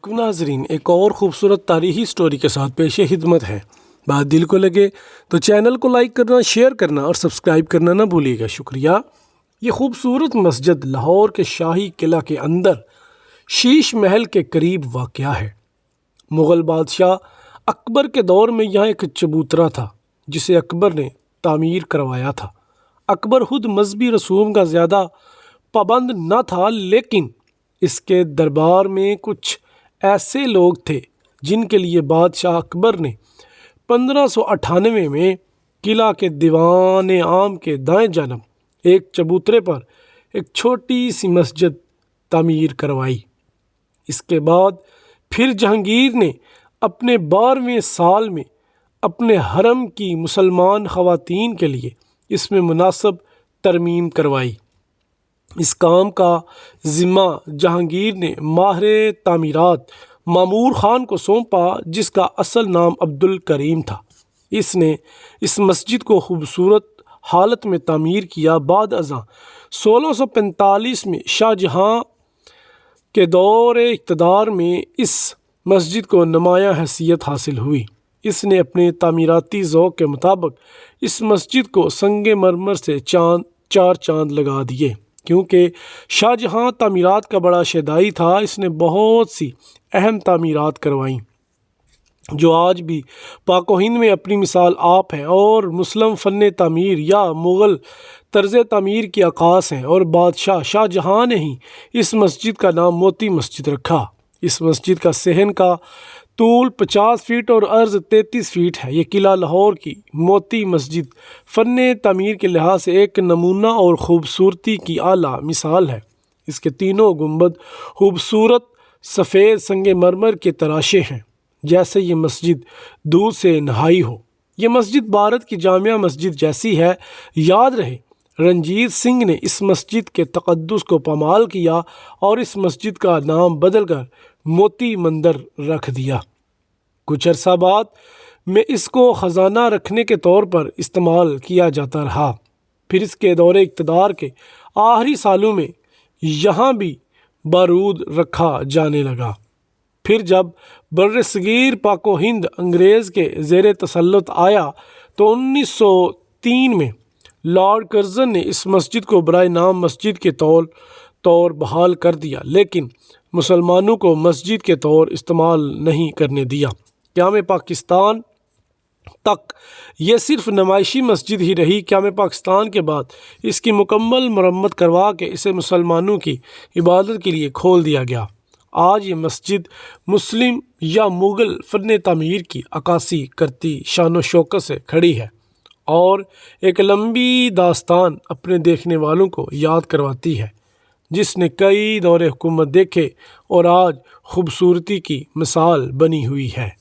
علیکم ناظرین، ایک اور خوبصورت تاریخی سٹوری کے ساتھ پیش خدمت ہے۔ بات دل کو لگے تو چینل کو لائک کرنا، شیئر کرنا اور سبسکرائب کرنا نہ بھولیے گا، شکریہ۔ یہ خوبصورت مسجد لاہور کے شاہی قلعہ کے اندر شیش محل کے قریب واقع ہے۔ مغل بادشاہ اکبر کے دور میں یہاں ایک چبوترا تھا جسے اکبر نے تعمیر کروایا تھا۔ اکبر خود مذہبی رسوم کا زیادہ پابند نہ تھا، لیکن اس کے دربار میں کچھ ایسے لوگ تھے جن کے لیے بادشاہ اکبر نے 1598 میں قلعہ کے دیوان عام کے دائیں جانب ایک چبوترے پر ایک چھوٹی سی مسجد تعمیر کروائی۔ اس کے بعد پھر جہانگیر نے اپنے 12ویں سال میں اپنے حرم کی مسلمان خواتین کے لیے اس میں مناسب ترمیم کروائی۔ اس کام کا ذمہ جہانگیر نے ماہر تعمیرات مامور خان کو سونپا، جس کا اصل نام عبدالکریم تھا۔ اس نے اس مسجد کو خوبصورت حالت میں تعمیر کیا۔ بعد ازاں 1645 میں شاہ جہاں کے دور اقتدار میں اس مسجد کو نمایاں حیثیت حاصل ہوئی۔ اس نے اپنے تعمیراتی ذوق کے مطابق اس مسجد کو سنگ مرمر سے چار چاند لگا دیے۔ کیونکہ شاہ جہاں تعمیرات کا بڑا شیدائی تھا، اس نے بہت سی اہم تعمیرات کروائیں جو آج بھی پاک و ہند میں اپنی مثال آپ ہیں اور مسلم فن تعمیر یا مغل طرز تعمیر کی عکاس ہیں۔ اور بادشاہ شاہ جہاں نے ہی اس مسجد کا نام موتی مسجد رکھا۔ اس مسجد کا صحن کا طول 50 فٹ اور عرض 33 فٹ ہے۔ یہ قلعہ لاہور کی موتی مسجد فن تعمیر کے لحاظ سے ایک نمونہ اور خوبصورتی کی اعلیٰ مثال ہے۔ اس کے تینوں گنبد خوبصورت سفید سنگ مرمر کے تراشے ہیں، جیسے یہ مسجد دودھ سے نہائی ہو۔ یہ مسجد بھارت کی جامع مسجد جیسی ہے۔ یاد رہے، رنجیت سنگھ نے اس مسجد کے تقدس کو پامال کیا اور اس مسجد کا نام بدل کر موتی مندر رکھ دیا۔ کچھ عرصہ بعد میں اس کو خزانہ رکھنے کے طور پر استعمال کیا جاتا رہا۔ پھر اس کے دور اقتدار کے آخری سالوں میں یہاں بھی بارود رکھا جانے لگا۔ پھر جب برصغیر پاک و ہند انگریز کے زیر تسلط آیا تو 1903 میں لارڈ کرزن نے اس مسجد کو برائے نام مسجد کے طور بحال کر دیا، لیکن مسلمانوں کو مسجد کے طور استعمال نہیں کرنے دیا۔ قیام پاکستان تک یہ صرف نمائشی مسجد ہی رہی۔ قیام پاکستان کے بعد اس کی مکمل مرمت کروا کے اسے مسلمانوں کی عبادت کے لیے کھول دیا گیا۔ آج یہ مسجد مسلم یا مغل فن تعمیر کی عکاسی کرتی شان و شوکت سے کھڑی ہے اور ایک لمبی داستان اپنے دیکھنے والوں کو یاد کرواتی ہے، جس نے کئی دور حکومت دیکھے اور آج خوبصورتی کی مثال بنی ہوئی ہے۔